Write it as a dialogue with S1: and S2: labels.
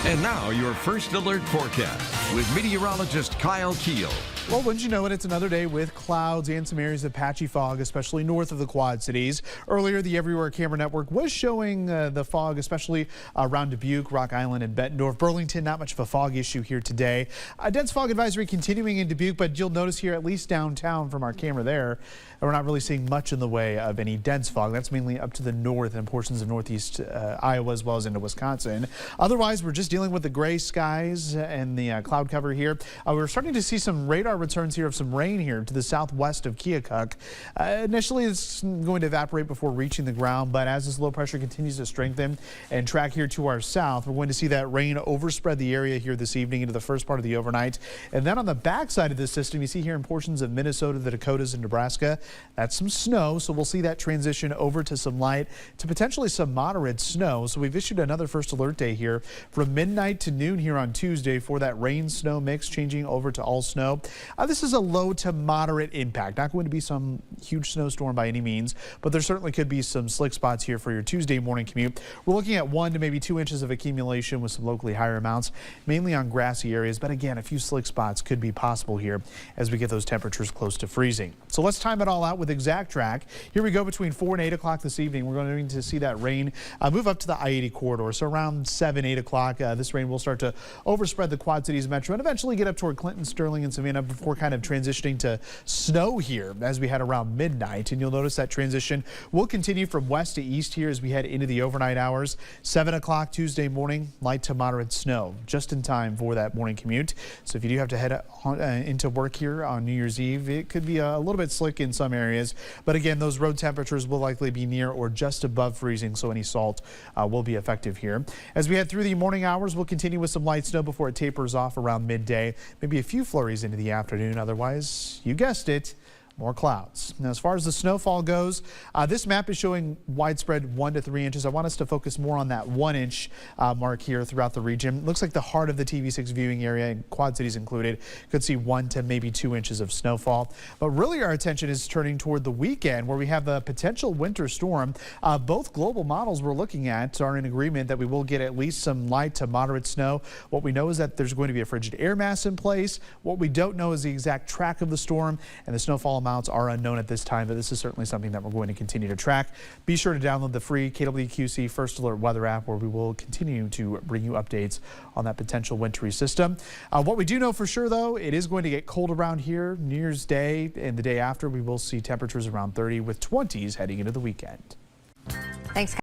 S1: And now your first alert forecast with meteorologist Kyle Keel.
S2: Well, wouldn't you know it, it's another day with clouds and some areas of patchy fog, especially north of the Quad Cities. Earlier, the Everywhere Camera Network was showing the fog, especially around Dubuque, Rock Island, and Bettendorf. Burlington, not much of a fog issue here today. A dense fog advisory continuing in Dubuque, but you'll notice here, at least downtown from our camera there, we're not really seeing much in the way of any dense fog. That's mainly up to the north and portions of northeast Iowa as well as into Wisconsin. Otherwise, we're just dealing with the gray skies and the cloud cover here. We're starting to see some radar returns here of some rain here to the southwest of Keokuk. Initially, it's going to evaporate before reaching the ground, but as this low pressure continues to strengthen and track here to our south, we're going to see that rain overspread the area here this evening into the first part of the overnight. And then on the backside of this system, you see here in portions of Minnesota, the Dakotas, and Nebraska, that's some snow. So we'll see that transition over to some light to potentially some moderate snow. So we've issued another first alert day here from midnight to noon here on Tuesday for that rain snow mix changing over to all snow. This is a low to moderate impact. Not going to be some huge snowstorm by any means, but there certainly could be some slick spots here for your Tuesday morning commute. We're looking at 1 to maybe 2 inches of accumulation with some locally higher amounts, mainly on grassy areas. But again, a few slick spots could be possible here as we get those temperatures close to freezing. So let's time it all out with Exact Track. Here we go between 4 and 8 o'clock this evening. We're going to see that rain move up to the I-80 corridor. So around 7, 8 o'clock, this rain will start to overspread the Quad Cities metro and eventually get up toward Clinton, Sterling, and Savannah before kind of transitioning to snow here as we head around midnight. And you'll notice that transition will continue from west to east here as we head into the overnight hours. 7 o'clock Tuesday morning, light to moderate snow just in time for that morning commute. So if you do have to head into work here on New Year's Eve, it could be a little bit slick in some areas. But again, those road temperatures will likely be near or just above freezing, so any salt will be effective here. As we head through the morning hours, we'll continue with some light snow before it tapers off around midday. Maybe a few flurries into the afternoon. Otherwise, you guessed it, more clouds. Now, as far as the snowfall goes, this map is showing widespread 1 to 3 inches. I want us to focus more on that 1 inch mark here throughout the region. Looks like the heart of the TV6 viewing area, and Quad Cities included, could see 1 to maybe 2 inches of snowfall. But really our attention is turning toward the weekend where we have a potential winter storm. Both global models we're looking at are in agreement that we will get at least some light to moderate snow. What we know is that there's going to be a frigid air mass in place. What we don't know is the exact track of the storm, and the snowfall amounts are unknown at this time, but this is certainly something that we're going to continue to track. Be sure to download the free KWQC First Alert Weather app, where we will continue to bring you updates on that potential wintry system. What we do know for sure, though, it is going to get cold around here. New Year's Day and the day after, we will see temperatures around 30 with 20s heading into the weekend.
S3: Thanks.